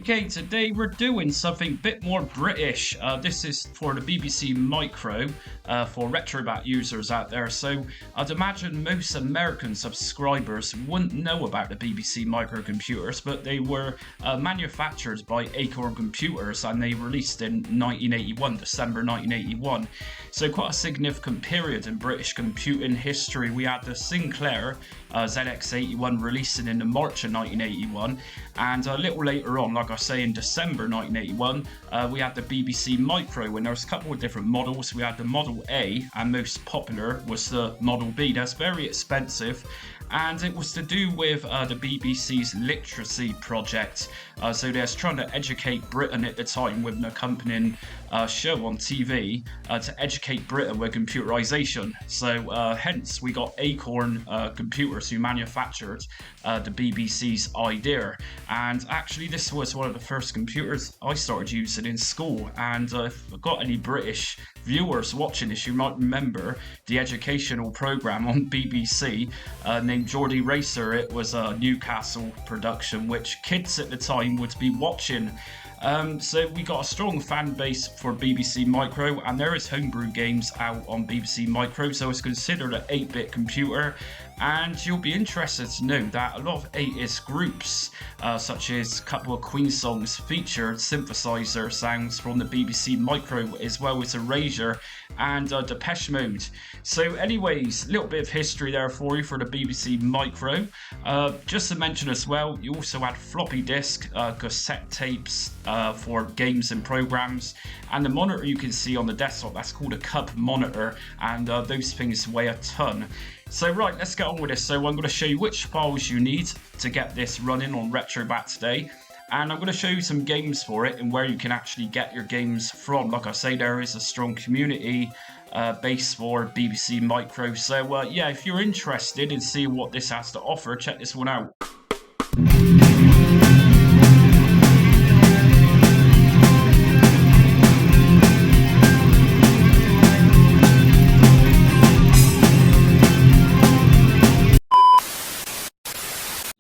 Okay, today we're doing something a bit more British. This is for the BBC Micro, for Retrobat users out there. So I'd imagine most American subscribers wouldn't know about the BBC Micro computers, but they were manufactured by Acorn Computers and they released in 1981, December 1981. So quite a significant period in British computing history. We had the Sinclair ZX81 releasing in the March of 1981, and a little later on, like I say, in December 1981, we had the BBC Micro, and there was a couple of different models. We had the Model A, and most popular was the Model B. That's very expensive, and it was to do with the BBC's literacy project. So they're trying to educate Britain at the time with an accompanying show on TV to educate Britain with computerization. So hence we got Acorn Computers who manufactured the BBC's idea. And actually this was one of the first computers I started using in school. And if I've got any British viewers watching this, you might remember the educational program on BBC named Geordie Racer. It was a Newcastle production which kids at the time would be watching. So we got a strong fan base for BBC Micro, and there is homebrew games out on BBC Micro, so it's considered an 8-bit computer. And you'll be interested to know that a lot of 80s groups, such as a couple of Queen songs, featured synthesizer sounds from the BBC Micro, as well as Erasure and Depeche Mode. So anyways, a little bit of history there for you for the BBC Micro. Just to mention as well, you also had floppy disk, cassette tapes for games and programs, and the monitor you can see on the desktop, that's called a Cub monitor, and those things weigh a ton. So right, let's get on with this. So I'm going to show you which files you need to get this running on Retrobat today. And I'm going to show you some games for it and where you can actually get your games from. Like I say, there is a strong community base for BBC Micro. So yeah, if you're interested in seeing what this has to offer, check this one out.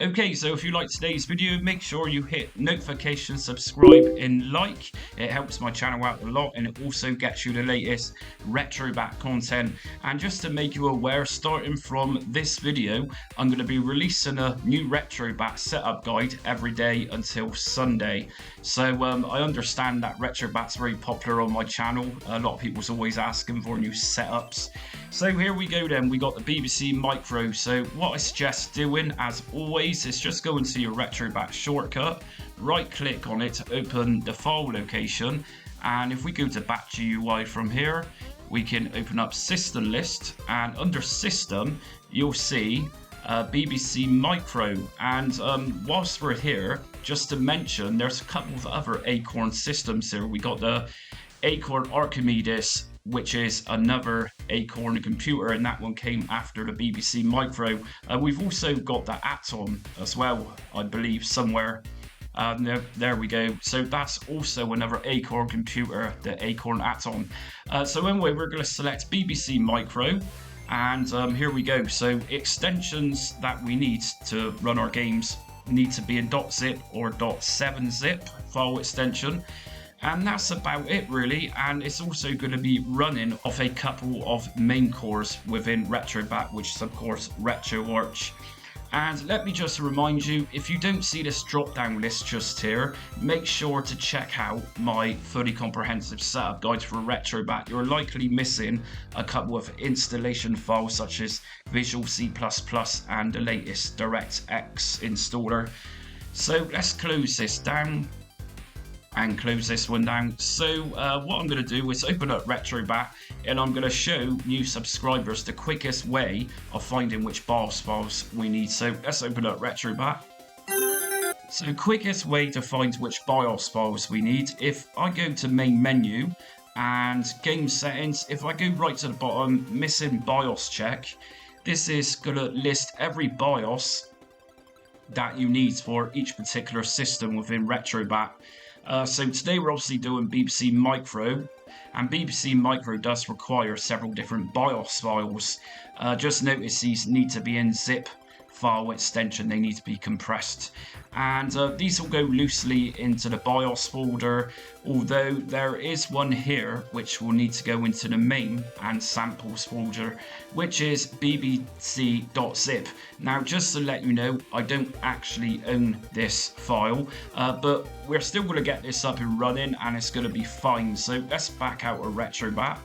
Okay, so if you like today's video, make sure you hit notification, subscribe and like. It helps my channel out a lot, and it also gets you the latest Retrobat content. And just to make you aware, starting from this video, I'm going to be releasing a new Retrobat setup guide every day until Sunday. So I understand that Retrobat's very popular on my channel. A lot of people's always asking for new setups. So here we go then, we got the BBC Micro. So what I suggest doing, as always, is just go into your Retrobat shortcut, right click on it to open the file location, and if we go to Bat GUI from here, we can open up System List, and under System you'll see BBC Micro. And whilst we're here, just to mention, there's a couple of other Acorn systems here. We got the Acorn Archimedes, which is another Acorn computer, and that one came after the BBC Micro. We've also got the Atom as well, I believe, somewhere. There we go. So that's also another Acorn computer, the Acorn Atom. So anyway, we're going to select BBC Micro, and here we go. So extensions that we need to run our games need to be in .zip or .7zip file extension. And that's about it really, and it's also going to be running off a couple of main cores within Retrobat, which is of course Retroarch. And let me just remind you, if you don't see this drop down list just here, make sure to check out my fully comprehensive setup guide for Retrobat. You're likely missing a couple of installation files such as Visual C++ and the latest DirectX installer. So let's close this down and close this one down. So what I'm going to do is open up Retrobat, and I'm going to show new subscribers the quickest way of finding which BIOS files we need. So let's open up Retrobat. So quickest way to find which BIOS files we need, if I go to main menu and game settings, if I go right to the bottom, missing BIOS check, this is going to list every BIOS that you need for each particular system within Retrobat. So today we're obviously doing BBC Micro, and BBC Micro does require several different BIOS files. Just notice these need to be in zip file extension, they need to be compressed. And these will go loosely into the BIOS folder, although there is one here which will need to go into the main and samples folder, which is bbc.zip. Now, just to let you know, I don't actually own this file, but we're still going to get this up and running and it's going to be fine. So let's back out of Retrobat.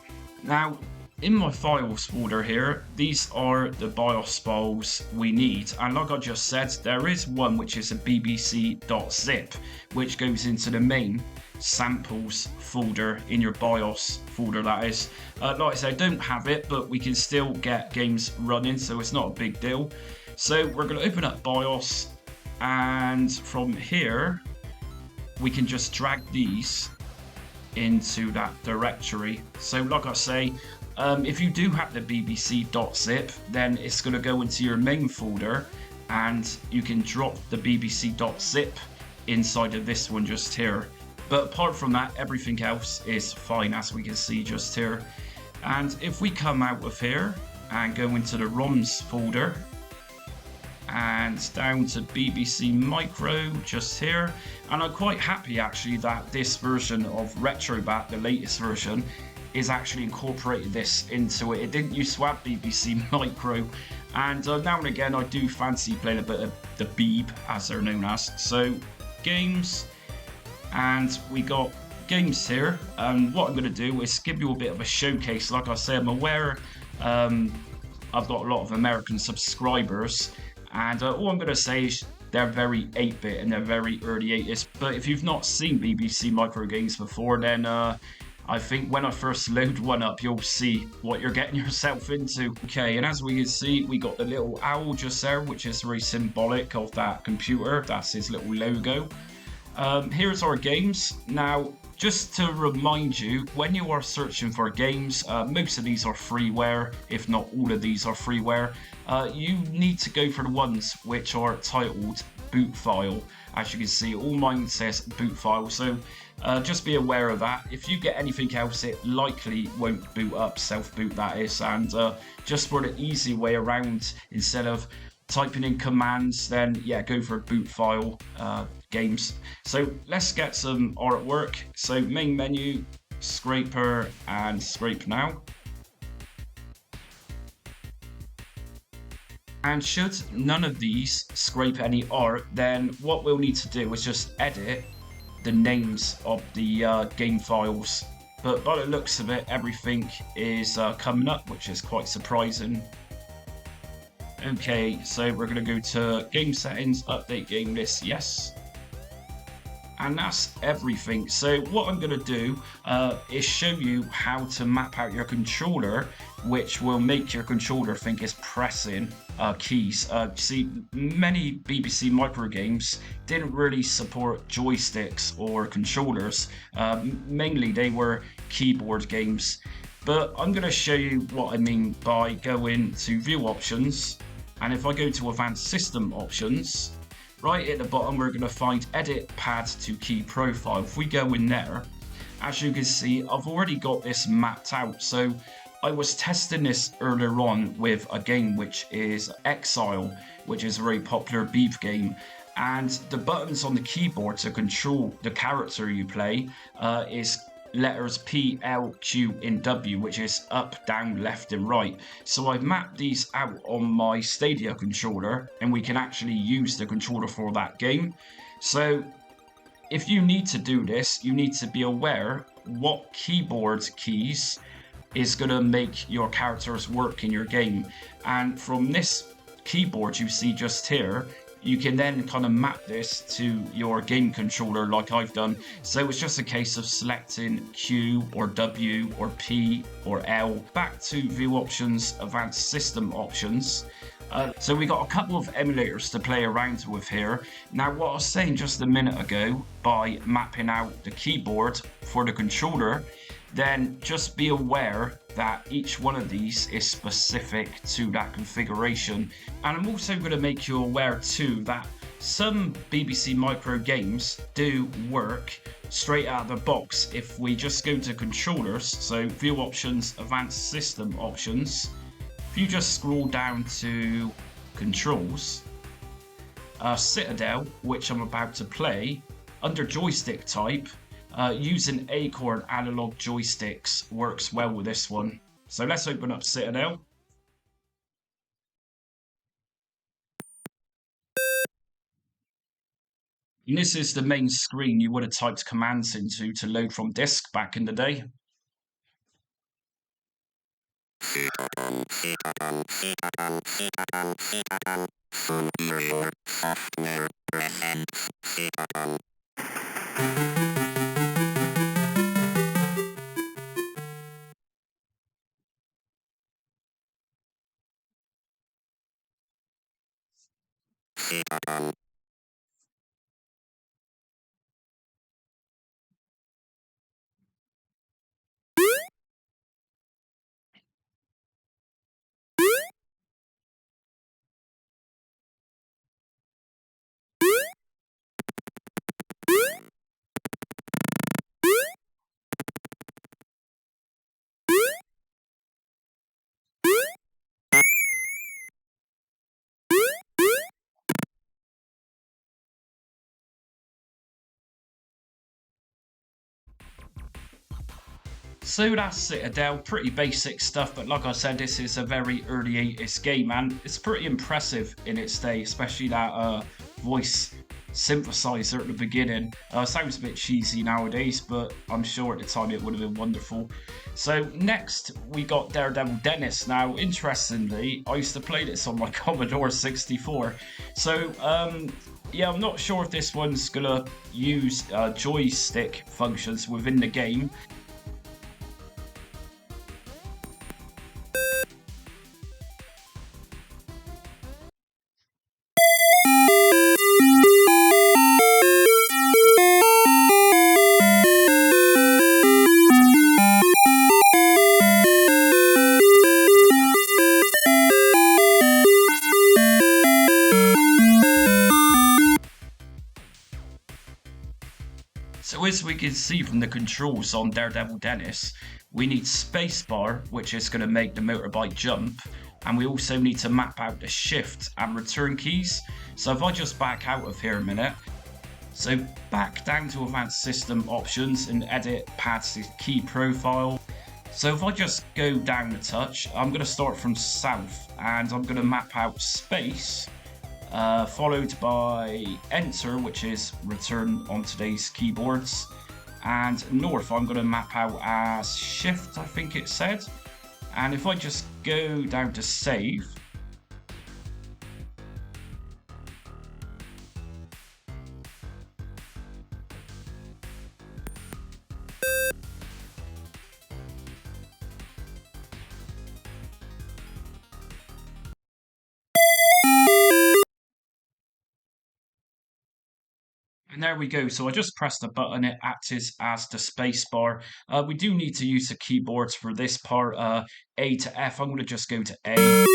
Now, in my files folder here, these are the BIOS files we need, and like I just said, there is one which is a bbc.zip, which goes into the main samples folder in your BIOS folder, that is. Like I said, I don't have it, but we can still get games running, so it's not a big deal. So we're going to open up BIOS, and from here we can just drag these into that directory. So like I say, if you do have the bbc.zip, then it's going to go into your main folder, and you can drop the bbc.zip inside of this one just here. But apart from that, everything else is fine, as we can see just here. And if we come out of here and go into the ROMs folder and down to BBC Micro just here, and I'm quite happy actually that this version of Retrobat, the latest version, is actually incorporated this into it. It didn't used to have BBC Micro, and now and again I do fancy playing a bit of the Beeb, as they're known as. So games, and we got games here, and what I'm going to do is give you a bit of a showcase. Like I say, I'm aware I've got a lot of American subscribers, and all I'm going to say is they're very 8-bit and they're very early 80s. But if you've not seen BBC Micro games before, then I think when I first load one up, you'll see what you're getting yourself into. Okay, and as we can see, we got the little owl just there, which is very symbolic of that computer. That's his little logo. Here's our games. Now, just to remind you, when you are searching for games, most of these are freeware, if not all of these are freeware. You need to go for the ones which are titled boot file. As you can see, all mine says boot file, so just be aware of that. If you get anything else, it likely won't boot up, self-boot that is, and just for the easy way around, instead of typing in commands, then yeah, go for boot file games. So let's get some artwork. So main menu, scraper, and scrape now. And should none of these scrape any art, then what we'll need to do is just edit the names of the game files. But by the looks of it, everything is coming up, which is quite surprising. Okay, so we're going to go to game settings, update game list, yes. And that's everything. So what I'm going to do is show you how to map out your controller, which will make your controller think it's pressing keys. See, many BBC Micro games didn't really support joysticks or controllers. Mainly they were keyboard games. But I'm going to show you what I mean by going to View Options. And if I go to Advanced System Options, right at the bottom, we're going to find Edit Pad to Key Profile. If we go in there, as you can see, I've already got this mapped out. So I was testing this earlier on with a game which is Exile, which is a very popular Beep game. And the buttons on the keyboard to control the character you play is letters P, L, Q, and W, which is up, down, left, and right. So I've mapped these out on my Stadia controller, and we can actually use the controller for that game. So if you need to do this, you need to be aware what keyboard keys is going to make your characters work in your game. And from this keyboard you see just here, you can then kind of map this to your game controller like I've done. So it's just a case of selecting Q or W or P or L. Back to View Options, Advanced System Options. So we got a couple of emulators to play around with here. Now what I was saying just a minute ago, by mapping out the keyboard for the controller, then just be aware that each one of these is specific to that configuration. And I'm also going to make you aware too that some BBC Micro games do work straight out of the box. If we just go to controllers, so View Options, Advanced System Options, if you just scroll down to controls, Citadel, which I'm about to play, under joystick type, using Acorn analog joysticks works well with this one. So let's open up Citadel. And this is the main screen you would have typed commands into to load from disk back in the day. So that's Citadel, pretty basic stuff, but like I said, this is a very early 80s game, and it's pretty impressive in its day, especially that voice synthesizer at the beginning. Sounds a bit cheesy nowadays, but I'm sure at the time it would have been wonderful. So next, we got Daredevil Dennis. Now, interestingly, I used to play this on my Commodore 64, so yeah, I'm not sure if this one's gonna use joystick functions within the game. So as we can see from the controls on Daredevil Dennis, we need spacebar, which is going to make the motorbike jump, and we also need to map out the shift and return keys. So if I just back out of here a minute, so back down to advanced system options and edit paths to key profile. So if I just go down a touch, I'm going to start from south and I'm going to map out space, followed by enter, which is return on today's keyboards, and north I'm going to map out as shift, I think it said. And if I just go down to save, and there we go. So I just pressed the button, it acted as the spacebar. We do need to use the keyboards for this part, A to F. I'm going to just go to A.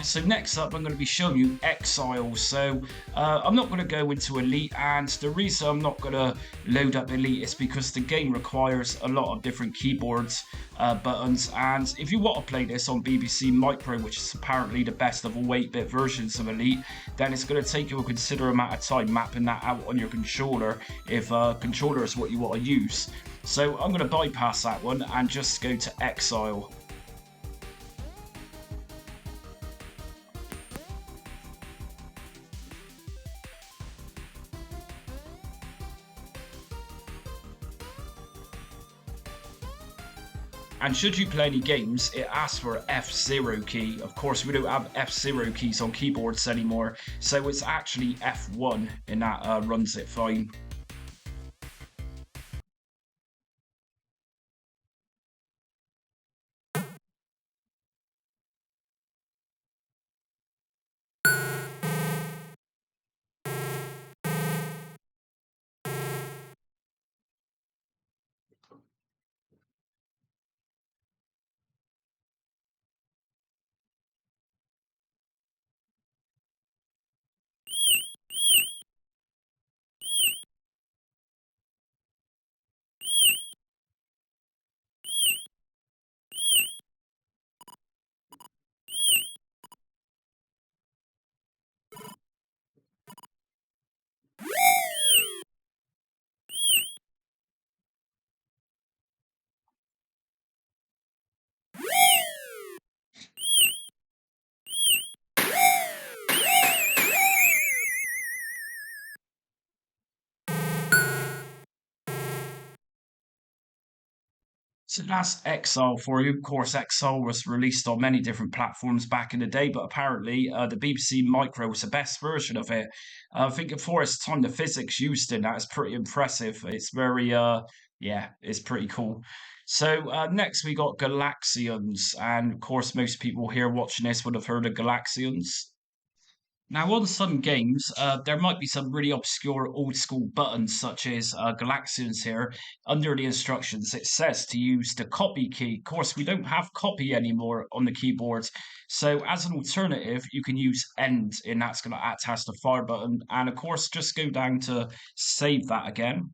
So next up, I'm going to be showing you Exile. So I'm not going to go into Elite, and the reason I'm not going to load up Elite is because the game requires a lot of different keyboards, buttons, and if you want to play this on BBC Micro, which is apparently the best of all 8-bit versions of Elite, then it's going to take you a considerable amount of time mapping that out on your controller if controller is what you want to use. So I'm going to bypass that one and just go to Exile. And should you play any games, it asks for F0 key. Of course, we don't have F0 keys on keyboards anymore, so it's actually F1, and that runs it fine. So that's Exile for you. Of course, Exile was released on many different platforms back in the day, but apparently the BBC Micro was the best version of it. I think for its time, the physics used in that is pretty impressive. It's very, yeah, it's pretty cool. So next we got Galaxians, and of course, most people here watching this would have heard of Galaxians. Now, on some games, there might be some really obscure old school buttons, such as Galaxians here. Under the instructions, it says to use the copy key. Of course, we don't have copy anymore on the keyboards. So, as an alternative, you can use end, and that's going to act as the fire button. And of course, just go down to save that again.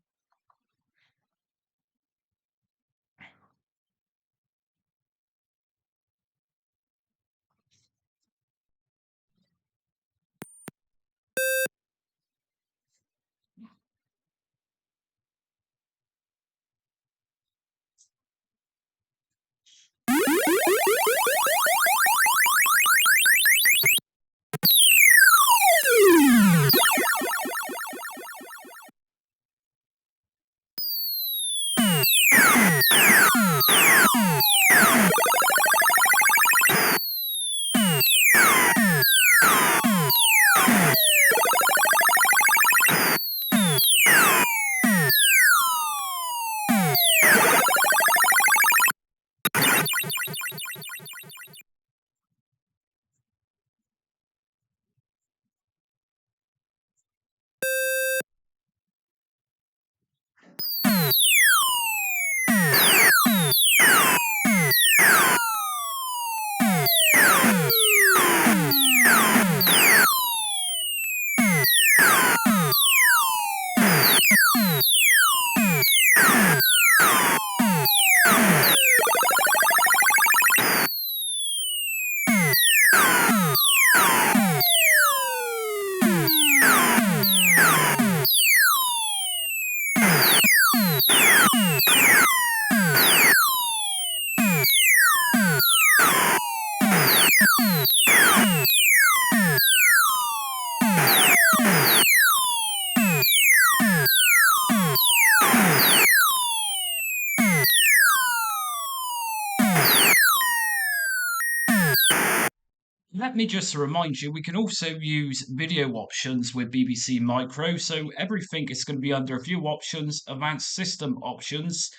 Let me just remind you, we can also use video options with BBC Micro. So everything is going to be under view options, advanced system options.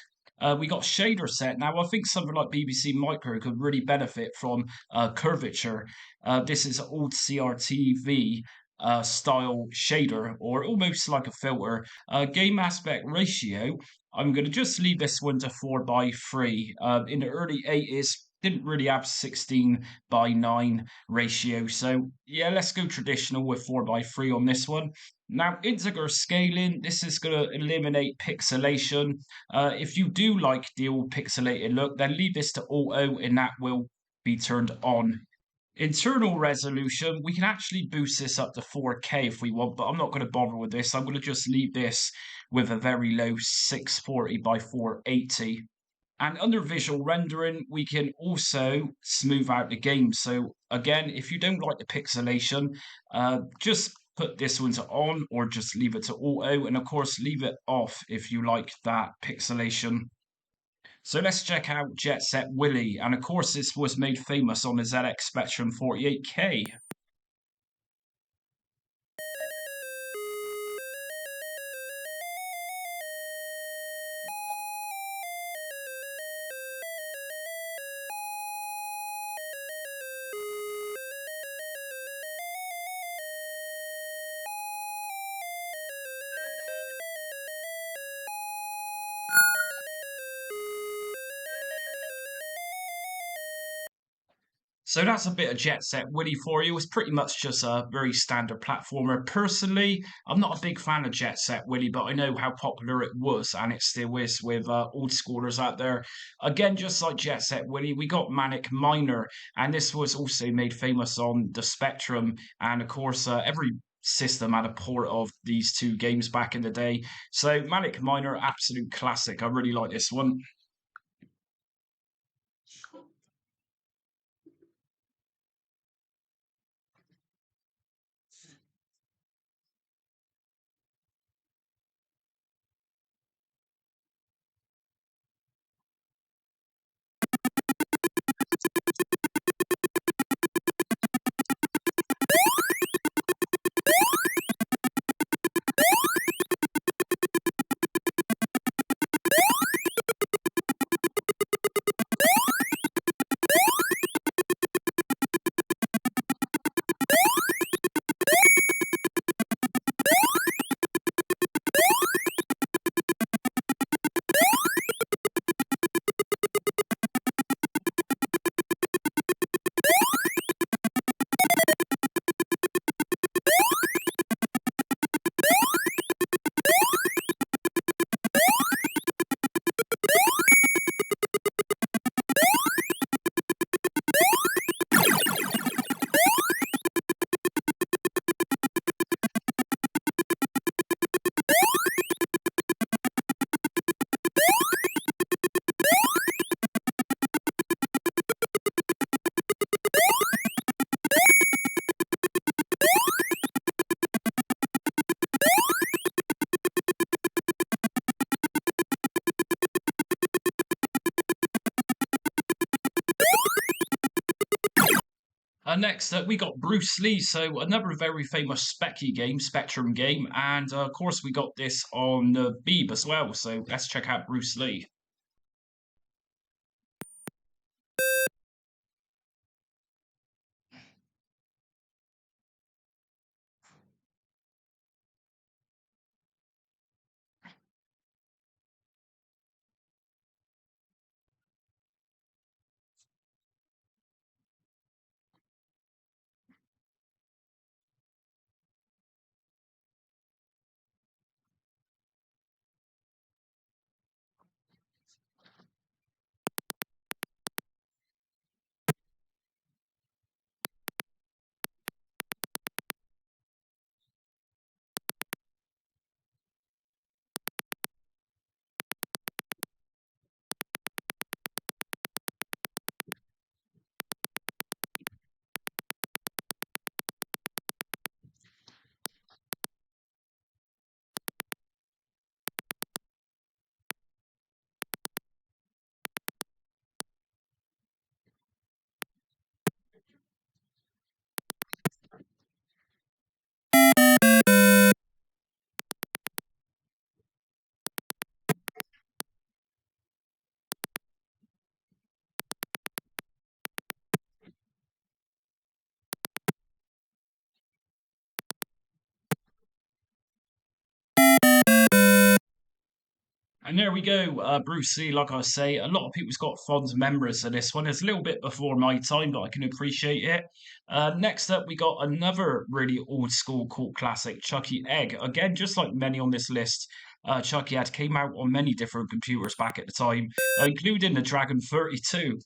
We got shader set. Now, I think something like BBC Micro could really benefit from curvature. This is old CRTV style shader, or almost like a filter. Game aspect ratio, I'm going to just leave this one to 4:3. In the early 80s, didn't really have 16:9 ratio. So yeah, let's go traditional with 4:3 on this one. Now, integer scaling, this is going to eliminate pixelation. If you do like the old pixelated look, then leave this to auto and that will be turned on. Internal resolution, we can actually boost this up to 4K if we want, but I'm not going to bother with this. I'm going to just leave this with a very low 640 by 480. And under visual rendering, we can also smooth out the game. So again, if you don't like the pixelation, just put this one to on or just leave it to auto. And of course, leave it off if you like that pixelation. So let's check out Jet Set Willy. And of course, this was made famous on the ZX Spectrum 48K. So that's a bit of Jet Set Willy for you. It's pretty much just a very standard platformer. Personally, I'm not a big fan of Jet Set Willy, but I know how popular it was, and it still is with old schoolers out there. Again, just like Jet Set Willy, we got Manic Miner, and this was also made famous on the Spectrum. And of course, every system had a port of these two games back in the day. So Manic Miner, absolute classic. I really like this one. Next, we got Bruce Lee, so another very famous Specky game, Spectrum game, and of course we got this on Beeb as well. So let's check out Bruce Lee. And there we go, Bruce Lee. Like I say, a lot of people's got fond memories of this one. It's a little bit before my time, but I can appreciate it. Next up, we got another really old school cult classic, Chucky Egg. Again, just like many on this list, Chucky Egg came out on many different computers back at the time, including the Dragon 32.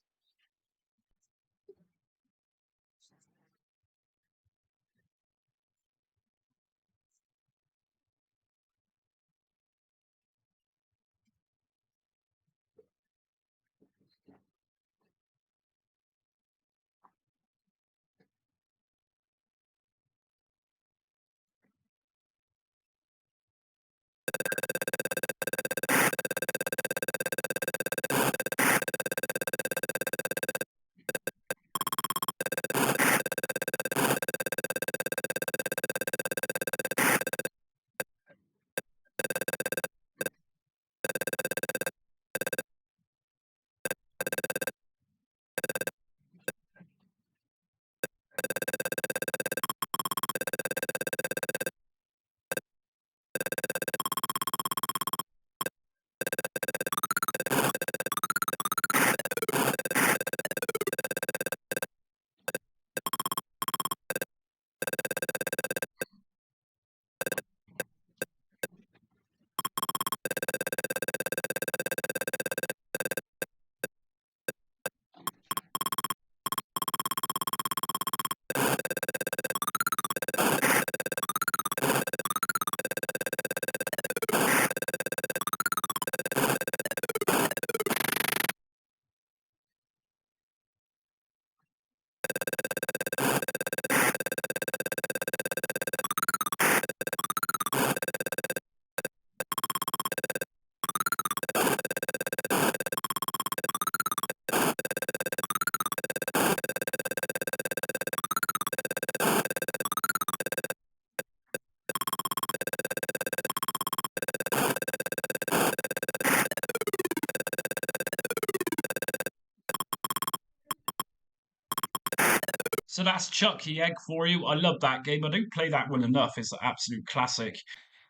So that's Chucky Egg for you. I love that game. I don't play that one enough. It's an absolute classic.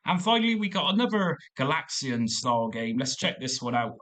And finally, we got another Galaxian style game. Let's check this one out.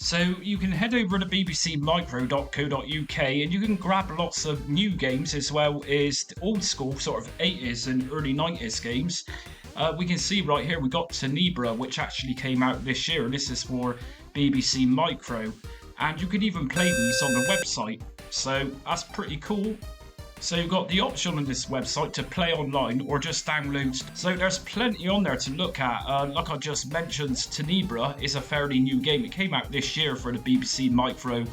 So you can head over to bbcmicro.co.uk and you can grab lots of new games as well as old school sort of 80s and early 90s games. We can see right here we got Tenebra, which actually came out this year, and this is for BBC Micro. And you can even play these on the website, so that's pretty cool. So you've got the option on this website to play online or just download. So there's plenty on there to look at. Like I just mentioned, Tenebra is a fairly new game. It came out this year for the BBC Micro.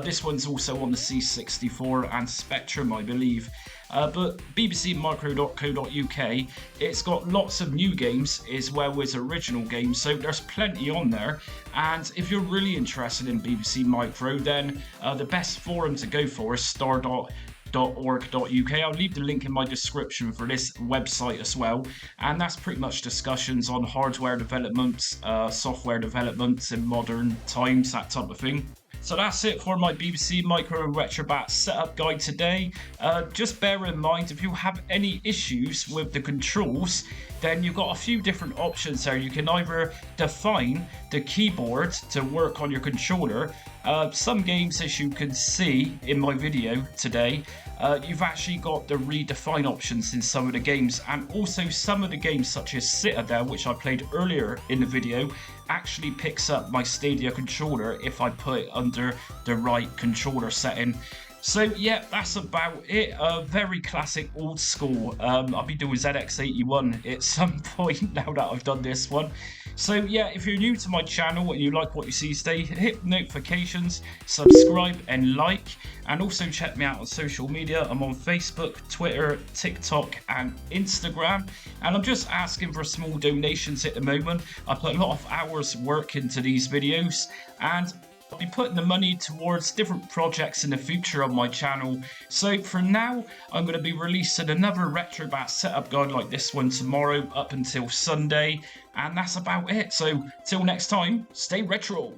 This one's also on the C64 and Spectrum, I believe. But bbcmicro.co.uk, it's got lots of new games as well as original games, so there's plenty on there. And if you're really interested in BBC Micro, then the best forum to go for is star.org.uk. I'll leave the link in my description for this website as well, and that's pretty much discussions on hardware developments, software developments in modern times, that type of thing. So that's it for my BBC Micro and Retrobat setup guide today. Just bear in mind, if you have any issues with the controls, then you've got a few different options there. You can either define the keyboard to work on your controller. Some games, as you can see in my video today, you've actually got the redefine options in some of the games, and also some of the games such as Citadel, which I played earlier in the video, actually picks up my Stadia controller if I put it under the right controller setting. So yeah, that's about it. Very classic old school. I'll be doing ZX81 at some point now that I've done this one. So yeah, if you're new to my channel and you like what you see today, hit notifications, subscribe and like, and also check me out on social media. I'm on Facebook, Twitter, TikTok and Instagram, and I'm just asking for small donations at the moment. I put a lot of hours work into these videos, and I'll be putting the money towards different projects in the future on my channel. So for now, I'm going to be releasing another Retrobat setup guide like this one tomorrow up until Sunday. And that's about it. So till next time, stay retro.